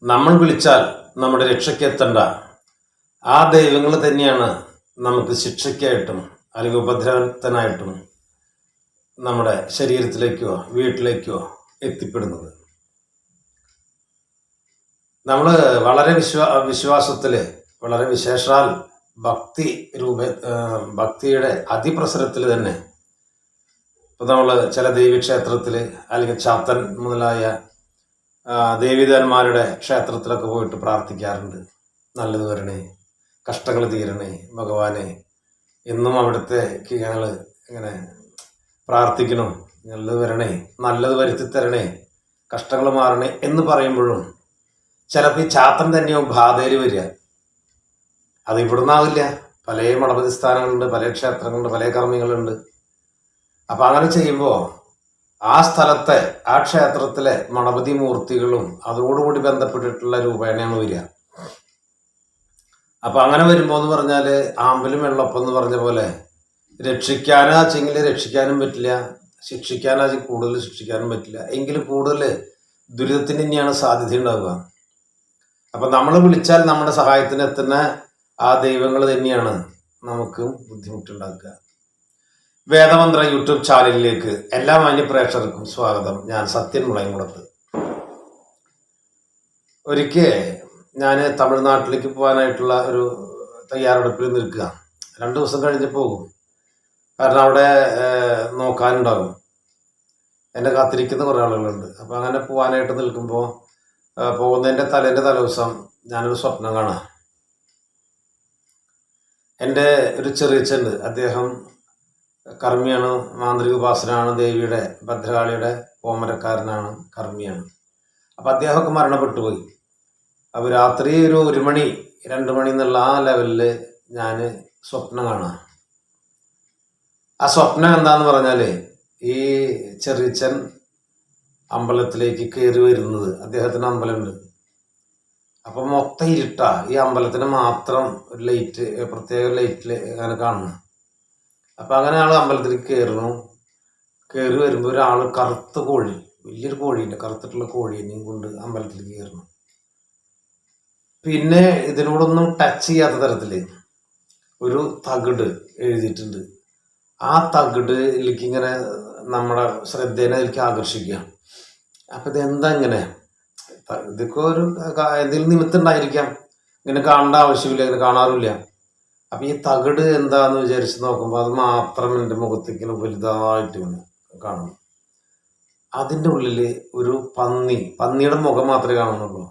നമ്മൾ വിളിച്ചാൽ നമ്മുടെ രക്ഷയ്ക്ക് എത്തേണ്ട ആ ദൈവങ്ങൾ തന്നെയാണ് നമുക്ക് ശിക്ഷയ്ക്കായിട്ടും അല്ലെങ്കിൽ ഉപദ്രവത്തിനായിട്ടും നമ്മുടെ ശരീരത്തിലേക്കോ വീട്ടിലേക്കോ എത്തിപ്പെടുന്നത്. നമ്മൾ വളരെ വിശ്വാസത്തിൽ വളരെ വിശേഷാൽ ഭക്തിയുടെ അതിപ്രസരത്തിൽ തന്നെ ഇപ്പം നമ്മൾ ചില ദേവീക്ഷേത്രത്തിൽ അല്ലെങ്കിൽ ചാത്തൻ മുതലായ ദേവീദേവന്മാരുടെ ക്ഷേത്രത്തിലൊക്കെ പോയിട്ട് പ്രാർത്ഥിക്കാറുണ്ട്. നല്ലത് വരണേ, കഷ്ടങ്ങൾ തീരണേ ഭഗവാനെ, എന്നും അവിടുത്തെ ഞങ്ങൾ ഇങ്ങനെ പ്രാർത്ഥിക്കണം, നല്ലത് വരണേ, നല്ലത് വരുത്തി തരണേ, കഷ്ടങ്ങൾ മാറണേ എന്ന് പറയുമ്പോഴും ചിലപ്പോൾ ഈ ചാത്തൻ തന്നെയാവും ബാധയിൽ വരിക. അത് ഇവിടുന്നാവില്ല. പല മഠപതി സ്ഥാനങ്ങളുണ്ട്, പല ക്ഷേത്രങ്ങളുണ്ട്, പല കർമ്മികളുണ്ട്. അപ്പം അങ്ങനെ ചെയ്യുമ്പോൾ ആ സ്ഥലത്തെ ആ ക്ഷേത്രത്തിലെ മണപതി മൂർത്തികളും അതോടുകൂടി ബന്ധപ്പെട്ടിട്ടുള്ള രൂപേണയാണ് വരിക. അപ്പം അങ്ങനെ വരുമ്പോൾ എന്ന് പറഞ്ഞാൽ ആമ്പലും വെള്ളപ്പം എന്ന് പറഞ്ഞ പോലെ രക്ഷിക്കാനാച്ചെങ്കിൽ രക്ഷിക്കാനും പറ്റില്ല, ശിക്ഷിക്കാനാച്ചെങ്കിൽ കൂടുതൽ ശിക്ഷിക്കാനും പറ്റില്ല. എങ്കിലും കൂടുതൽ ദുരിതത്തിന് തന്നെയാണ് സാധ്യത ഉണ്ടാവുക. അപ്പം നമ്മൾ വിളിച്ചാൽ നമ്മുടെ സഹായത്തിന് എത്തുന്ന ആ ദൈവങ്ങൾ തന്നെയാണ് നമുക്ക് ബുദ്ധിമുട്ടുണ്ടാക്കുക. വേദമന്ത്ര യൂട്യൂബ് ചാനലിലേക്ക് എല്ലാ മാന്യപ്രേക്ഷകർക്കും സ്വാഗതം. ഞാൻ സത്യൻ മുളയംകുളത്ത്. ഒരിക്കൽ ഞാൻ തമിഴ്നാട്ടിലേക്ക് പോകാനായിട്ടുള്ള ഒരു തയ്യാറെടുപ്പിൽ നിൽക്കുക. 2 ദിവസം കഴിഞ്ഞ് പോകും. കാരണം അവിടെ നോക്കാനുണ്ടാകും, എന്നെ കാത്തിരിക്കുന്ന കുറേ ആളുകളുണ്ട്. അപ്പോൾ അങ്ങനെ പോകാനായിട്ട് നിൽക്കുമ്പോൾ പോകുന്നതിൻ്റെ തലേദിവസം ഞാനൊരു സ്വപ്നം കാണാം. എൻ്റെ ഒരു ചെറിയച്ഛനുണ്ട്, അദ്ദേഹം കർമ്മിയാണ്, മാന്ത്രിക ഉപാസനാണ്, ദേവിയുടെ ഭദ്രകാളിയുടെ ഓമരക്കാരനാണ്, കർമ്മിയാണ്. അപ്പം അദ്ദേഹമൊക്കെ മരണപ്പെട്ടു പോയി. അപ്പോൾ രാത്രി ഒരു 1 മണി 2 മണി എന്നുള്ള ആ ലെവലിൽ ഞാൻ സ്വപ്നം കാണാം. ആ സ്വപ്നം എന്താന്ന് പറഞ്ഞാൽ ഈ ചെറിയച്ഛൻ അമ്പലത്തിലേക്ക് കയറി വരുന്നത്, അദ്ദേഹത്തിന് അമ്പലമുണ്ട്. അപ്പം മൊത്തം ഇരുട്ടാ, ഈ അമ്പലത്തിന് മാത്രം ഒരു ലൈറ്റ്, പ്രത്യേക ലൈറ്റിൽ അങ്ങനെ കാണുന്നു. അപ്പം അങ്ങനെ ആൾ അമ്പലത്തിലേക്ക് കയറി വരുമ്പോൾ ഒരാൾ കറുത്ത കോഴി, വലിയൊരു കോഴീൻ്റെ കറുത്തിട്ടുള്ള കോഴീനെയും കൊണ്ട് അമ്പലത്തിലേക്ക് കയറണം. പിന്നെ ഇതിനോടൊന്നും ടച്ച് ചെയ്യാത്ത തരത്തിൽ ഒരു തകിട് എഴുതിയിട്ടുണ്ട്. ആ തകിടിലേക്ക് ഇങ്ങനെ നമ്മുടെ ശ്രദ്ധേനെ അതിലേക്ക് ആകർഷിക്കുക. അപ്പം ഇതെന്താ ഇങ്ങനെ, ഇതൊക്കെ ഒരു എന്തെങ്കിലും നിമിത്തം ഉണ്ടായിരിക്കാം, ഇങ്ങനെ കാണേണ്ട ആവശ്യമില്ല, ഇങ്ങനെ കാണാറില്ല. അപ്പം ഈ തകിട് എന്താന്ന് വിചാരിച്ച് നോക്കുമ്പോൾ അത് മാത്രം എൻ്റെ മുഖത്തേക്ക് ഇങ്ങനെ വലുതായിട്ട് ഇങ്ങനെ കാണുന്നു. അതിൻ്റെ ഉള്ളിൽ ഒരു പന്നിയുടെ മുഖം മാത്രമേ കാണുന്നുള്ളൂ.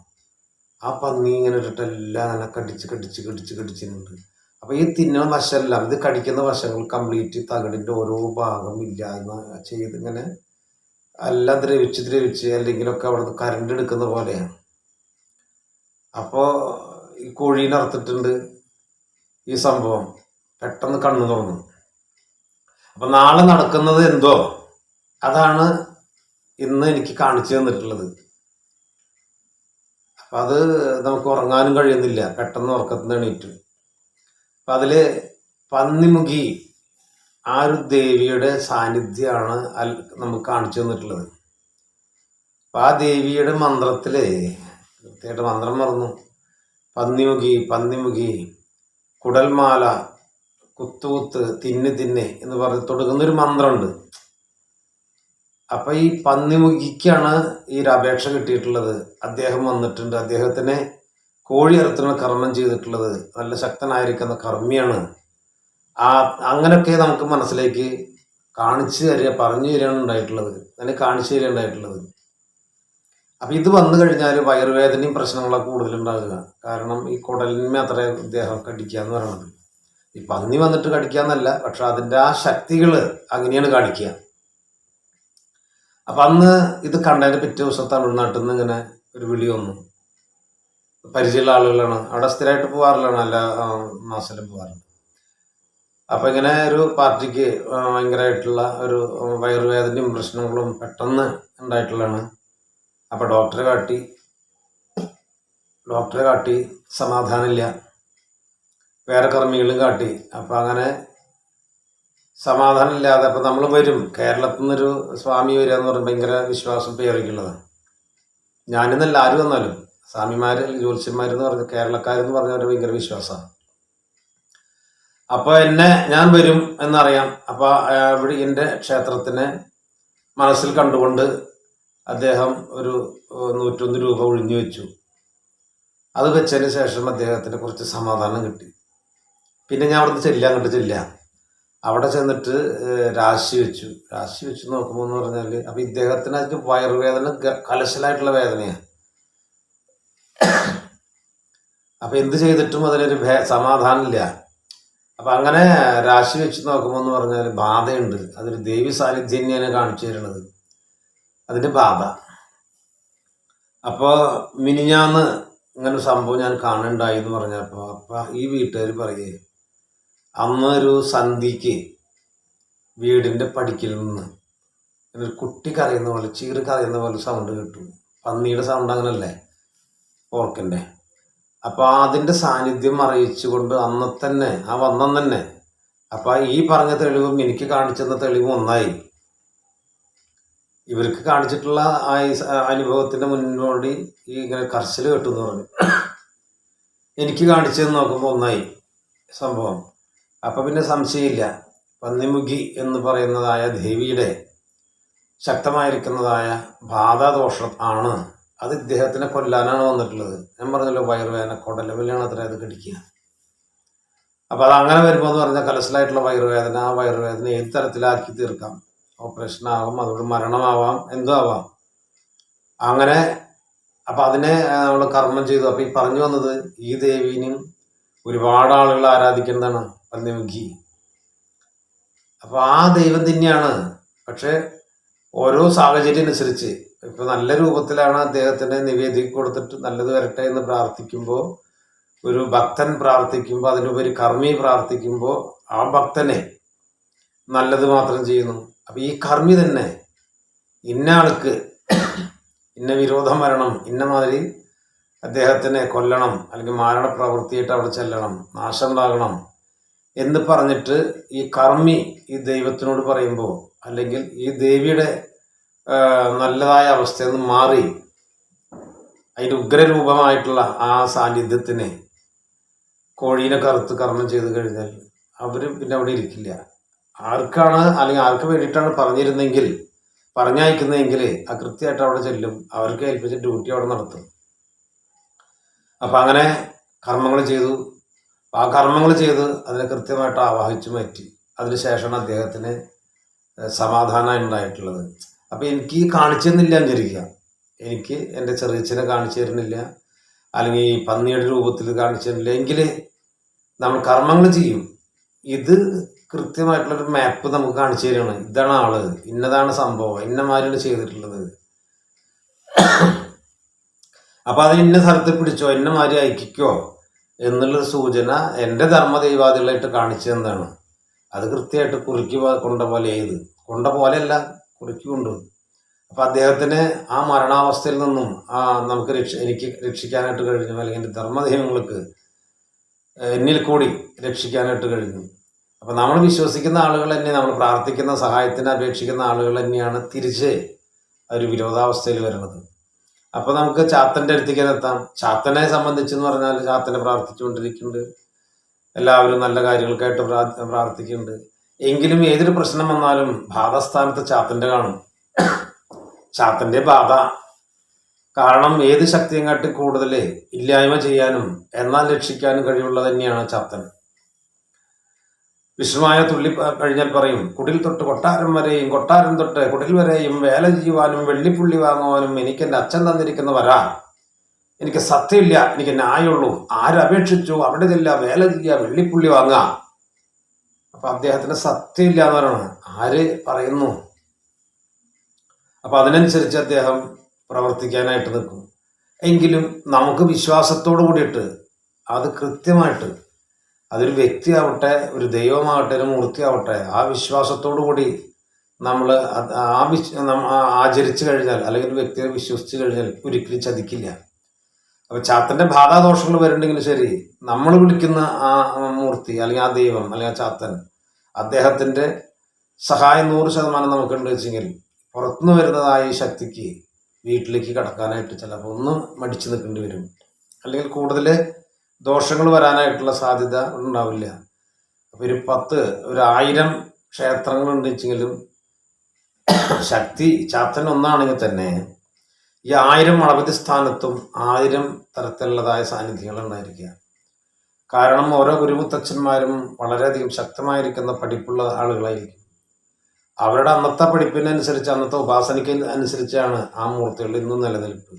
ആ പന്നി ഇങ്ങനെ ഇട്ടിട്ടെല്ലാം അങ്ങനെ കടിച്ചിട്ടുണ്ട്. അപ്പം ഈ തിന്നണ വശമെല്ലാം, ഇത് കടിക്കുന്ന വശങ്ങൾ കംപ്ലീറ്റ് തകിടിൻ്റെ ഓരോ ഭാഗം ഇല്ലാന്ന് ചെയ്ത് ഇങ്ങനെ എല്ലാം ദ്രവിച്ച് അല്ലെങ്കിലൊക്കെ അവിടുന്ന് കരണ്ട് എടുക്കുന്ന പോലെയാണ്. അപ്പോൾ ഈ കോഴീനെ അറുത്തിട്ടുണ്ട്. ഈ സംഭവം പെട്ടെന്ന് കണ്ണു തുറന്നു. അപ്പം നാളെ നടക്കുന്നത് എന്തോ അതാണ് ഇന്ന് എനിക്ക് കാണിച്ചു തന്നിട്ടുള്ളത്. അപ്പം അത് നമുക്ക് ഉറങ്ങാനും കഴിയുന്നില്ല, പെട്ടെന്ന് ഉറക്കത്തിന് എണീറ്റ്. അപ്പം അതിൽ പന്നിമുഖി ആ ഒരു ദേവിയുടെ സാന്നിധ്യമാണ് നമുക്ക് കാണിച്ചു തന്നിട്ടുള്ളത്. അപ്പം ആ ദേവിയുടെ മന്ത്രത്തിൽ കൃത്യമായിട്ട് മന്ത്രം മറന്നു. പന്നിമുഖി കുടൽമാല കുത്തുകുത്ത് തിന്ന് എന്ന് പറഞ്ഞ് തുടങ്ങുന്നൊരു മന്ത്രമുണ്ട്. അപ്പം ഈ പന്നിമുഖിക്കാണ് ഈ ഒരു അപേക്ഷ കിട്ടിയിട്ടുള്ളത്. അദ്ദേഹം വന്നിട്ടുണ്ട്, അദ്ദേഹത്തിനെ കോഴി അറുത്തുന്ന കർമ്മം ചെയ്തിട്ടുള്ളത് നല്ല ശക്തനായിരിക്കുന്ന കർമ്മിയാണ്. അങ്ങനെയൊക്കെ നമുക്ക് മനസ്സിലേക്ക് കാണിച്ചു തരിക, പറഞ്ഞു തരികയാണ് ഉണ്ടായിട്ടുള്ളത്, അതിനെ കാണിച്ചു തരിക ഉണ്ടായിട്ടുള്ളത്. അപ്പം ഇത് വന്നു കഴിഞ്ഞാൽ വയറുവേദനയും പ്രശ്നങ്ങളൊക്കെ കൂടുതലുണ്ടാകുക. കാരണം ഈ കുടലിന്മേ അത്ര ഇദ്ദേഹം കടിക്കുക എന്ന് പറയുന്നത്. ഈ പന്നി വന്നിട്ട് കടിക്കുക എന്നല്ല, പക്ഷെ അതിൻ്റെ ആ ശക്തികൾ അങ്ങനെയാണ് കാണിക്കുക. അപ്പം അന്ന് ഇത് കണ്ടതിന് പിറ്റേ ദിവസം തമിഴ്നാട്ടിൽ നിന്ന് ഇങ്ങനെ ഒരു വിളി വന്നു. പരിചയമുള്ള ആളുകളാണ്, അവിടെ സ്ഥിരമായിട്ട് പോകാറുള്ളതാണ്, എല്ലാ മാസത്തിലും പോകാറുണ്ട്. അപ്പം ഇങ്ങനെ ഒരു പാർട്ടിക്ക് ഭയങ്കരമായിട്ടുള്ള ഒരു വയറുവേദനയും പ്രശ്നങ്ങളും പെട്ടെന്ന് ഉണ്ടായിട്ടുള്ളതാണ്. അപ്പം ഡോക്ടറെ കാട്ടി സമാധാനമില്ല, വേറെ കർമ്മികളും കാട്ടി. അപ്പം അങ്ങനെ സമാധാനമില്ലാതെ അപ്പം നമ്മൾ വരും, കേരളത്തിൽ നിന്നൊരു സ്വാമി വരിക എന്ന് പറയുമ്പോൾ ഭയങ്കര വിശ്വാസം പേറിക്കുള്ളതാണ്. ഞാനിന്നല്ല, ആര് വന്നാലും സ്വാമിമാർ ജ്യോത്സ്യന്മാരെന്ന് പറഞ്ഞ കേരളക്കാരെന്ന് പറഞ്ഞവരുടെ ഭയങ്കര വിശ്വാസമാണ്. അപ്പൊ ഞാൻ വരും എന്നറിയാം. അപ്പൊ ഇവിടെ എൻ്റെ ക്ഷേത്രത്തിനെ മനസ്സിൽ കണ്ടുകൊണ്ട് അദ്ദേഹം ഒരു 101 രൂപ ഒഴിഞ്ഞു വെച്ചു. അത് വെച്ചതിന് ശേഷം അദ്ദേഹത്തിന് കുറച്ച് സമാധാനം കിട്ടി. പിന്നെ ഞാൻ അവിടുന്ന് അങ്ങോട്ട് ചെല്ലാം. അവിടെ ചെന്നിട്ട് രാശി വെച്ചു നോക്കുമ്പോൾ എന്ന് പറഞ്ഞാൽ അപ്പൊ ഇദ്ദേഹത്തിന് അതിന് വയറുവേദന കലശലായിട്ടുള്ള വേദനയാണ്. അപ്പൊ എന്ത് ചെയ്തിട്ടും അതിനൊരു സമാധാനമില്ല. അപ്പൊ അങ്ങനെ രാശി വെച്ച് നോക്കുമ്പോൾ എന്ന് പറഞ്ഞാൽ ബാധയുണ്ട്. അതൊരു ദേവി സാന്നിധ്യം തന്നെയാണ് കാണിച്ചു തരുന്നത്, അതിന്റെ ബാധ. അപ്പോൾ മിനിഞ്ഞാന്ന് ഇങ്ങനെ സംഭവം ഞാൻ കാണുന്നുണ്ടായി എന്ന് പറഞ്ഞപ്പോൾ അപ്പൊ ഈ വീട്ടുകാർ പറയേ, അന്നൊരു സന്ധ്യക്ക് വീടിന്റെ പടിക്കൽ നിന്ന് ഒരു കുട്ടി കരയുന്ന പോലെ, ചീറ് കരയുന്ന പോലെ സൗണ്ട് കിട്ടും. പന്നിയുടെ സൗണ്ട് അങ്ങനല്ലേ, പോർക്കിന്റെ. അപ്പൊ അതിന്റെ സാന്നിധ്യം അറിയിച്ചുകൊണ്ട് അന്നത്തന്നെ ആ വന്നം തന്നെ. അപ്പൊ ഈ പറഞ്ഞ തെളിവും എനിക്ക് കാണിച്ചെന്ന തെളിവും ഒന്നായി. ഇവർക്ക് കാണിച്ചിട്ടുള്ള ആ അനുഭവത്തിന്റെ മുന്നോടി ഈ ഇങ്ങനെ കർശല് കേട്ടെന്ന് പറഞ്ഞു. എനിക്ക് കാണിച്ചെന്ന് നോക്കുമ്പോൾ ഒന്നായി സംഭവം. അപ്പൊ പിന്നെ സംശയമില്ല, പന്നിമുഖി എന്ന് പറയുന്നതായ ദേവിയുടെ ശക്തമായിരിക്കുന്നതായ ബാധാദോഷം ആണ്. അത് ഇദ്ദേഹത്തിനെ കൊല്ലാനാണ് വന്നിട്ടുള്ളത്. ഞാൻ പറഞ്ഞല്ലോ, വയറുവേദന കൊടലവലാണ് അത്ര അത് കടിക്കുക. അപ്പൊ അത് അങ്ങനെ വരുമ്പോൾ എന്ന് പറഞ്ഞാൽ കലശലായിട്ടുള്ള വയറുവേദന, ആ വയറുവേദന ഏത് തരത്തിലാക്കി തീർക്കാം. ഓപ്പറേഷൻ ആവാം, അതുകൊണ്ട് മരണമാവാം, എന്തോ ആവാം. അങ്ങനെ അപ്പൊ അതിനെ നമ്മൾ കർമ്മം ചെയ്തു. അപ്പൊ ഈ പറഞ്ഞു വന്നത്, ഈ ദേവീനും ഒരുപാട് ആളുകൾ ആരാധിക്കുന്നതാണ് പന്നിമുഖി. അപ്പൊ ആ ദൈവം തന്നെയാണ്. പക്ഷെ ഓരോ സാഹചര്യം അനുസരിച്ച് ഇപ്പൊ നല്ല രൂപത്തിലാണ് അദ്ദേഹത്തിന് നിവേദിക്ക് കൊടുത്തിട്ട് നല്ലത് വരട്ടെ എന്ന് പ്രാർത്ഥിക്കുമ്പോൾ, ഒരു ഭക്തൻ പ്രാർത്ഥിക്കുമ്പോൾ, അതിനുപരി കർമ്മി പ്രാർത്ഥിക്കുമ്പോൾ ആ ഭക്തനെ നല്ലത് മാത്രം ചെയ്യുന്നു. അപ്പൊ ഈ കർമ്മി തന്നെ ഇന്ന ആൾക്ക് ഇന്ന വിരോധം വരണം, ഇന്ന മാതിരി അദ്ദേഹത്തിനെ കൊല്ലണം, അല്ലെങ്കിൽ മാരണ പ്രവൃത്തിയായിട്ട് അവിടെ ചെല്ലണം, നാശം ഉണ്ടാകണം എന്ന് പറഞ്ഞിട്ട് ഈ കർമ്മി ഈ ദൈവത്തിനോട് പറയുമ്പോൾ, അല്ലെങ്കിൽ ഈ ദേവിയുടെ നല്ലതായ അവസ്ഥയിൽ നിന്ന് മാറി അതിൻ്റെ ഉഗ്രരൂപമായിട്ടുള്ള ആ സാന്നിധ്യത്തിനെ കോഴീനെ കറുത്ത് കർമ്മം ചെയ്ത് കഴിഞ്ഞാൽ അവര് പിന്നെ അവിടെ ഇരിക്കില്ല. ആർക്കാണ് അല്ലെങ്കിൽ ആർക്ക് വേണ്ടിയിട്ടാണ് പറഞ്ഞയക്കുന്നതെങ്കിൽ ആ കൃത്യമായിട്ട് അവിടെ ചെല്ലും, അവർക്ക് ഏൽപ്പിച്ച ഡ്യൂട്ടി അവിടെ നടത്തും. അപ്പൊ അങ്ങനെ കർമ്മങ്ങൾ ചെയ്തു. ആ കർമ്മങ്ങൾ ചെയ്ത് അതിനെ കൃത്യമായിട്ട് ആവാഹിച്ചു മാറ്റി. അതിനുശേഷമാണ് അദ്ദേഹത്തിന് സമാധാനം ഉണ്ടായിട്ടുള്ളത്. അപ്പൊ എനിക്ക് കാണിച്ചു തന്നില്ല വിചാരിക്കുക, എനിക്ക് എൻ്റെ ചെറിയച്ഛനെ കാണിച്ചു തരുന്നില്ല, അല്ലെങ്കിൽ ഈ പന്നിയുടെ രൂപത്തിൽ കാണിച്ചു തരുന്നില്ല എങ്കിൽ നമ്മൾ കർമ്മങ്ങൾ ചെയ്യും. ഇത് കൃത്യമായിട്ടുള്ളൊരു മാപ്പ് നമുക്ക് കാണിച്ചു തരികയാണ്. ഇതാണ് ആള്, ഇന്നതാണ് സംഭവം, ഇന്നമാരാണ് ചെയ്തിട്ടുള്ളത്. അപ്പൊ അത് ഇന്ന സ്ഥലത്ത് പിടിച്ചോ, ഇന്നമാരി അയക്കിക്കോ എന്നുള്ളൊരു സൂചന എൻ്റെ ധർമ്മദൈവാദികളായിട്ട് കാണിച്ചു എന്താണ്. അത് കൃത്യമായിട്ട് കുറുക്കി കൊണ്ട പോലെയല്ല, കുറുക്കി കൊണ്ടുപോകും. അപ്പൊ അദ്ദേഹത്തിന് ആ മരണാവസ്ഥയിൽ നിന്നും നമുക്ക് എനിക്ക് രക്ഷിക്കാനായിട്ട് കഴിഞ്ഞു, അല്ലെങ്കിൽ എൻ്റെ ധർമ്മദൈവങ്ങൾക്ക് എന്നിൽ കൂടി രക്ഷിക്കാനായിട്ട് കഴിഞ്ഞു. അപ്പൊ നമ്മൾ വിശ്വസിക്കുന്ന ആളുകൾ തന്നെ, നമ്മൾ പ്രാർത്ഥിക്കുന്ന സഹായത്തിന് അപേക്ഷിക്കുന്ന ആളുകൾ തന്നെയാണ് തിരിച്ച് ഒരു വിരോധാവസ്ഥയിൽ വരുന്നത്. അപ്പൊ നമുക്ക് ചാത്തന്റെ അടുത്തേക്ക് എത്താം. ചാത്തനെ സംബന്ധിച്ചെന്ന് പറഞ്ഞാൽ ചാത്തനെ പ്രാർത്ഥിച്ചുകൊണ്ടിരിക്കുന്നുണ്ട്, എല്ലാവരും നല്ല കാര്യങ്ങൾക്കായിട്ട് പ്രാർത്ഥിക്കുന്നുണ്ട്. എങ്കിലും ഏതൊരു പ്രശ്നം വന്നാലും ബാധസ്ഥാനത്ത് ചാത്തന്റെ കാണും, ചാത്തന്റെ ബാധ. കാരണം ഏത് ശക്തിയും കാട്ടി കൂടുതൽ ഇല്ലായ്മ ചെയ്യാനും എന്നാൽ രക്ഷിക്കാനും കഴിവുള്ളത് തന്നെയാണ് ചാത്തൻ. വിഷ്ണുമായ തുള്ളി കഴിഞ്ഞാൽ പറയും, കുടിൽ തൊട്ട് കൊട്ടാരം വരെയും, കൊട്ടാരം തൊട്ട് കുടിൽ വരെയും വേല ചെയ്യുവാനും വെള്ളിപ്പുള്ളി വാങ്ങുവാനും എനിക്ക് എൻ്റെ അച്ഛൻ തന്നിരിക്കുന്ന വരാ. എനിക്ക് സത്യമില്ല, എനിക്ക് ന്യായമുള്ളൂ. ആരപേക്ഷിച്ചു അവിടെ ചെല്ല, വേല ചെയ്യുക, വെള്ളിപ്പുള്ളി വാങ്ങുക. അപ്പൊ അദ്ദേഹത്തിന് സത്യമില്ല എന്ന് പറയണം. ആര് പറയുന്നു? അപ്പൊ അതിനനുസരിച്ച് അദ്ദേഹം പ്രവർത്തിക്കാനായിട്ട് നിൽക്കും. എങ്കിലും നമുക്ക് വിശ്വാസത്തോടു കൂടിയിട്ട് അത് കൃത്യമായിട്ട്, അതൊരു വ്യക്തിയാവട്ടെ, ഒരു ദൈവമാവട്ടെ, ഒരു മൂർത്തിയാവട്ടെ, ആ വിശ്വാസത്തോടു കൂടി നമ്മൾ ആചരിച്ചു കഴിഞ്ഞാൽ, അല്ലെങ്കിൽ ഒരു വ്യക്തിയെ വിശ്വസിച്ചു കഴിഞ്ഞാൽ ഒരിക്കലും ചതിക്കില്ല. അപ്പൊ ചാത്തന്റെ ബാധാദോഷങ്ങൾ വരുന്നുണ്ടെങ്കിലും ശരി, നമ്മൾ വിളിക്കുന്ന ആ മൂർത്തി അല്ലെങ്കിൽ ആ ദൈവം അല്ലെങ്കിൽ ആ ചാത്തൻ, അദ്ദേഹത്തിന്റെ സഹായം 100% നമുക്കുണ്ട് വെച്ചെങ്കിൽ പുറത്തുനിന്ന് വരുന്നതായ ഈ ശക്തിക്ക് വീട്ടിലേക്ക് കടക്കാനായിട്ട് ചിലപ്പോൾ ഒന്ന് മടിച്ചു നിൽക്കേണ്ടി വരും. അല്ലെങ്കിൽ കൂടുതൽ ദോഷങ്ങൾ വരാനായിട്ടുള്ള സാധ്യത ഉണ്ടാവില്ല. അപ്പോൾ ഒരു 1000 ക്ഷേത്രങ്ങളുണ്ട് വെച്ചെങ്കിലും ശക്തി ചാത്തൻ ഒന്നാണെങ്കിൽ തന്നെ ഈ 1000 മടപതി സ്ഥാനത്തും 1000 തരത്തിലുള്ളതായ സാന്നിധ്യങ്ങൾ ഉണ്ടായിരിക്കുക. കാരണം ഓരോ ഗുരുമുത്തച്ഛന്മാരും വളരെയധികം ശക്തമായിരിക്കുന്ന പഠിപ്പുള്ള ആളുകളായിരിക്കും. അവരുടെ അന്നത്തെ പഠിപ്പിനനുസരിച്ച്, അന്നത്തെ ഉപാസനയ്ക്ക് അനുസരിച്ചാണ് ആ മൂർത്തികൾ ഇന്നും നിലനിൽപ്പ്.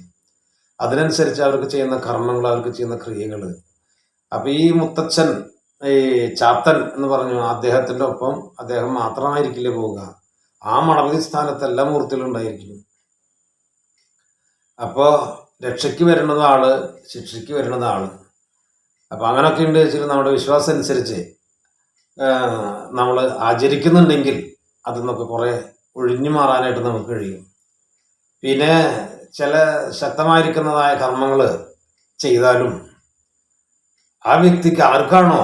അതിനനുസരിച്ച് അവർക്ക് ചെയ്യുന്ന കർമ്മങ്ങൾ, അവർക്ക് ചെയ്യുന്ന ക്രിയകൾ. അപ്പം ഈ മുത്തച്ഛൻ, ഈ ചാത്തൻ എന്ന് പറഞ്ഞു, അദ്ദേഹത്തിൻ്റെ ഒപ്പം അദ്ദേഹം മാത്രമായിരിക്കില്ല പോവുക. ആ മടപതി സ്ഥാനത്ത് എല്ലാ മൂർത്തികളും ഉണ്ടായിരിക്കും. അപ്പോൾ രക്ഷയ്ക്ക് വരുന്നത് ആള്, ശിക്ഷയ്ക്ക് വരുന്നത് ആള്. അപ്പം അങ്ങനെയൊക്കെ ഉണ്ട് വെച്ചാൽ നമ്മുടെ വിശ്വാസം അനുസരിച്ച് നമ്മൾ ആചരിക്കുന്നുണ്ടെങ്കിൽ അതിൽ നിന്നൊക്കെ കുറേ ഒഴിഞ്ഞു മാറാനായിട്ട് നമുക്ക് കഴിയും. പിന്നെ ചില ശക്തമായിരിക്കുന്നതായ കർമ്മങ്ങൾ ചെയ്താലും ആ വ്യക്തിക്ക്, ആർക്കാണോ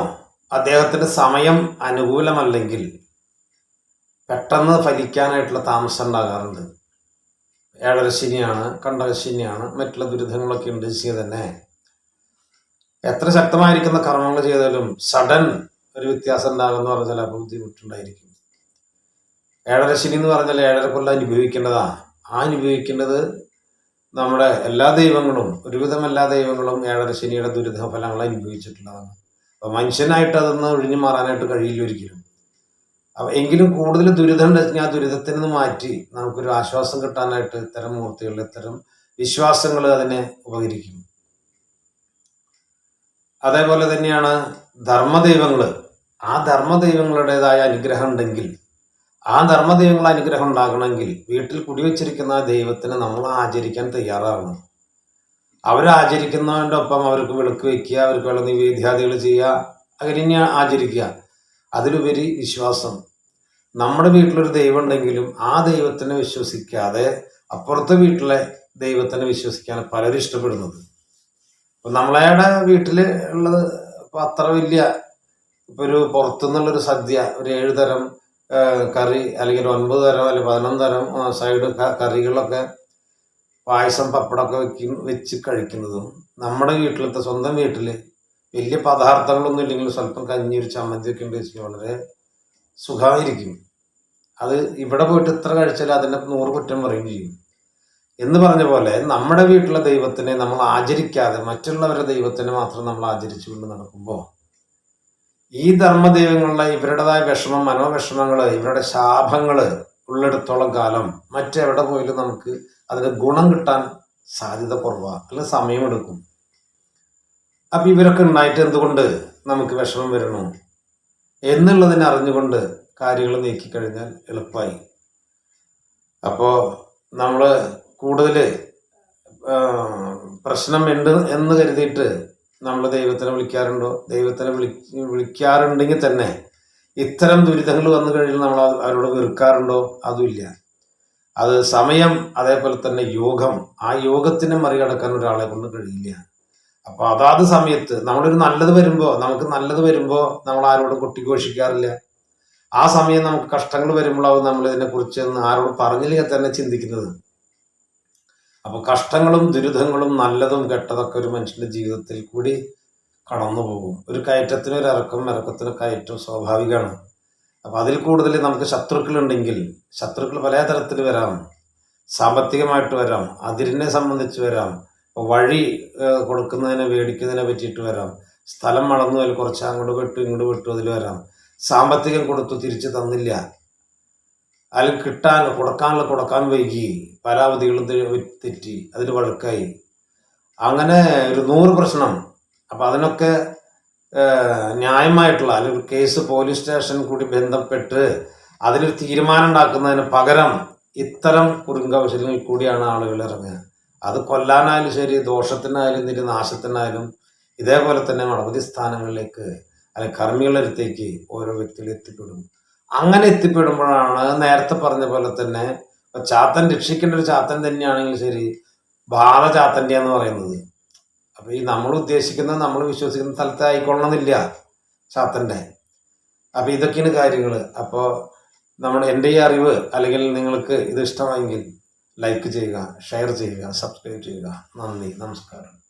അദ്ദേഹത്തിൻ്റെ സമയം അനുകൂലമല്ലെങ്കിൽ പെട്ടെന്ന് ഫലിക്കാനായിട്ടുള്ള താമസം ഉണ്ടാകാറുണ്ട്. ഏഴരശനിയാണ്, കണ്ടകശനിയാണ്, മറ്റുള്ള ദുരിതങ്ങളൊക്കെ ഉണ്ട് വെച്ചാൽ തന്നെ എത്ര ശക്തമായിരിക്കുന്ന കർമ്മങ്ങൾ ചെയ്താലും സഡൻ ഒരു വ്യത്യാസം ഉണ്ടാകുമെന്ന് പറഞ്ഞാൽ ചിലപ്പോൾ ബുദ്ധിമുട്ടുണ്ടായിരിക്കും. ഏഴരശനി എന്ന് പറഞ്ഞാൽ 7.5 കൊല്ലം അനുഭവിക്കേണ്ടതാ. ആ അനുഭവിക്കേണ്ടത് നമ്മുടെ എല്ലാ ദൈവങ്ങളും, ഒരുവിധം എല്ലാ ദൈവങ്ങളും ഏഴരശനിയുടെ ദുരിത ഫലങ്ങൾ അനുഭവിച്ചിട്ടുള്ളതാണ്. അപ്പോൾ മനുഷ്യനായിട്ട് അതൊന്ന് ഒഴിഞ്ഞു മാറാനായിട്ട് കഴിയില്ല ഒരിക്കലും. അപ്പം എങ്കിലും കൂടുതൽ ദുരിതം ഉണ്ടെങ്കിൽ ആ ദുരിതത്തിൽ നിന്ന് മാറ്റി നമുക്കൊരു ആശ്വാസം കിട്ടാനായിട്ട് ഇത്തരം മൂർത്തികൾ, ഇത്തരം വിശ്വാസങ്ങൾ അതിനെ ഉപകരിക്കും. അതേപോലെ തന്നെയാണ് ധർമ്മദൈവങ്ങൾ. ആ ധർമ്മദൈവങ്ങളുടേതായ അനുഗ്രഹം ഉണ്ടെങ്കിൽ, ആ ധർമ്മദൈവങ്ങൾ അനുഗ്രഹം ഉണ്ടാകണമെങ്കിൽ വീട്ടിൽ കുടിവെച്ചിരിക്കുന്ന ദൈവത്തിനെ നമ്മൾ ആചരിക്കാൻ തയ്യാറാകണം. അവരാചരിക്കുന്നതിൻ്റെ ഒപ്പം അവർക്ക് വിളക്ക് വയ്ക്കുക, അവർക്ക് വേണ്ട നിവേദ്യാദികൾ ചെയ്യുക, അങ്ങനെ ആചരിക്കുക. അതിലുപരി വിശ്വാസം. നമ്മുടെ വീട്ടിലൊരു ദൈവം ഉണ്ടെങ്കിലും ആ ദൈവത്തിനെ വിശ്വസിക്കാതെ അപ്പുറത്തെ വീട്ടിലെ ദൈവത്തിനെ വിശ്വസിക്കാൻ പലരും ഇഷ്ടപ്പെടുന്നത്. ഇപ്പം നമ്മളയുടെ വീട്ടിൽ ഉള്ളത് ഇപ്പം അത്ര വലിയ, ഇപ്പം ഒരു പുറത്തുനിന്നുള്ളൊരു സദ്യ, ഒരു 7 തരം കറി, അല്ലെങ്കിൽ 9 തരം അല്ലെങ്കിൽ 11 തരം സൈഡ് കറികളൊക്കെ, പായസം, പപ്പടമൊക്കെ വെച്ച് കഴിക്കുന്നതും നമ്മുടെ വീട്ടിലത്തെ സ്വന്തം വീട്ടിൽ വലിയ പദാർത്ഥങ്ങളൊന്നും ഇല്ലെങ്കിൽ സ്വല്പം കഞ്ഞി, ഒരു ചമ്മന്തിയൊക്കെ ഉണ്ട് വെച്ചാൽ വളരെ സുഖമായിരിക്കും. അത് ഇവിടെ പോയിട്ട് ഇത്ര കഴിച്ചാൽ അതിൻ്റെ 100 കുറ്റം പറയുകയും ചെയ്യും. എന്ന് പറഞ്ഞ പോലെ നമ്മുടെ വീട്ടിലെ ദൈവത്തിനെ നമ്മൾ ആചരിക്കാതെ മറ്റുള്ളവരുടെ ദൈവത്തിനെ മാത്രം നമ്മൾ ആചരിച്ചുകൊണ്ട് നടക്കുമ്പോൾ ഈ ധർമ്മദൈവങ്ങളുടെ ഇവരുടേതായ വിഷമം, മനോവിഷമങ്ങൾ, ഇവരുടെ ശാപങ്ങൾ ഉള്ളിടത്തോളം കാലം മറ്റെവിടെ പോയാലും നമുക്ക് അതിന് ഗുണം കിട്ടാൻ സാധ്യത കുറവാണ്, അല്ലെങ്കിൽ സമയമെടുക്കും. അപ്പം ഇവരൊക്കെ ഉണ്ടായിട്ട് എന്തുകൊണ്ട് നമുക്ക് വിഷമം വരണു എന്നുള്ളതിനെ അറിഞ്ഞുകൊണ്ട് കാര്യങ്ങൾ നീക്കിക്കഴിഞ്ഞാൽ എളുപ്പമായി. അപ്പോൾ നമ്മൾ കൂടുതൽ പ്രശ്നം ഉണ്ട് എന്ന് കരുതിയിട്ട് നമ്മൾ ദൈവത്തിനെ വിളിക്കാറുണ്ടോ? ദൈവത്തിനെ വിളിക്കാറുണ്ടെങ്കിൽ തന്നെ ഇത്തരം ദുരിതങ്ങൾ വന്നു കഴിഞ്ഞാൽ നമ്മൾ അവരോട് വെറുക്കാറുണ്ടോ? അതുമില്ല. അത് സമയം, അതേപോലെ തന്നെ യോഗം, ആ യോഗത്തിനെ മറികടക്കാൻ ഒരാളെ കൊണ്ട് കഴിയില്ല. അപ്പോൾ അതാത് സമയത്ത് നമ്മളൊരു നല്ലത് വരുമ്പോൾ, നമുക്ക് നല്ലത് വരുമ്പോൾ നമ്മൾ ആരോടും കൊട്ടിഘോഷിക്കാറില്ല. ആ സമയം നമുക്ക് കഷ്ടങ്ങൾ വരുമ്പോഴാവും നമ്മൾ ഇതിനെക്കുറിച്ച് ആരോട് പറഞ്ഞില്ലെങ്കിൽ തന്നെ ചിന്തിക്കുന്നത്. അപ്പോൾ കഷ്ടങ്ങളും ദുരിതങ്ങളും നല്ലതും കെട്ടതൊക്കെ ഒരു മനുഷ്യന്റെ ജീവിതത്തിൽ കൂടി കടന്നു പോകും. ഒരു കയറ്റത്തിന് ഒരു ഇറക്കം, ഇറക്കത്തിന് കയറ്റം സ്വാഭാവികമാണ്. അപ്പം അതിൽ കൂടുതൽ നമുക്ക് ശത്രുക്കളുണ്ടെങ്കിൽ, ശത്രുക്കൾ പല തരത്തിൽ വരാം. സാമ്പത്തികമായിട്ട് വരാം, അതിരിനെ സംബന്ധിച്ച് വരാം, വഴി കൊടുക്കുന്നതിനെ മേടിക്കുന്നതിനെ പറ്റിയിട്ട് വരാം, സ്ഥലം വളർന്നു അതിൽ കുറച്ച് അങ്ങോട്ട് വിട്ടു ഇങ്ങോട്ട് വിട്ടു അതിൽ വരാം, സാമ്പത്തികം കൊടുത്തു തിരിച്ചു തന്നില്ല, അതിൽ കൊടുക്കാൻ വൈകി, പരാവധികളും തെറ്റി, അതിൽ വഴക്കായി, അങ്ങനെ ഒരു 100 പ്രശ്നം. അപ്പം അതിനൊക്കെ ന്യായമായിട്ടുള്ള അല്ലെങ്കിൽ കേസ് പോലീസ് സ്റ്റേഷൻ കൂടി ബന്ധപ്പെട്ട് അതിനൊരു തീരുമാനം ഉണ്ടാക്കുന്നതിന് പകരം ഇത്തരം കുറുങ്കവശങ്ങളിൽ കൂടിയാണ് ആളുകൾ ഇറങ്ങുക. അത് കൊല്ലാനായാലും ശരി, ദോഷത്തിനായാലും നിന്റെ നാശത്തിനായാലും ഇതേപോലെ തന്നെ മടപതി സ്ഥാനങ്ങളിലേക്ക് അല്ലെങ്കിൽ കർമ്മികളുടെ അടുത്തേക്ക് ഓരോ വ്യക്തികൾ എത്തിപ്പെടും. അങ്ങനെ എത്തിപ്പെടുമ്പോഴാണ് നേരത്തെ പറഞ്ഞ പോലെ തന്നെ ചാത്തൻ രക്ഷിക്കേണ്ട ഒരു ചാത്തൻ തന്നെയാണെങ്കിൽ ശരി, ബാധ ചാത്തൻ്റെ എന്ന് പറയുന്നത്. അപ്പോൾ ഈ നമ്മൾ ഉദ്ദേശിക്കുന്ന, നമ്മൾ വിശ്വസിക്കുന്ന സ്ഥലത്ത് ആയിക്കൊള്ളണമെന്നില്ല ചാത്തൻ്റെ. അപ്പോൾ ഇതൊക്കെയാണ് കാര്യങ്ങൾ. അപ്പോൾ എൻ്റെ ഈ അറിവ് അല്ലെങ്കിൽ നിങ്ങൾക്ക് ഇത് ഇഷ്ടമായെങ്കിൽ ലൈക്ക് ചെയ്യുക, ഷെയർ ചെയ്യുക, സബ്സ്ക്രൈബ് ചെയ്യുക. നന്ദി, നമസ്കാരം.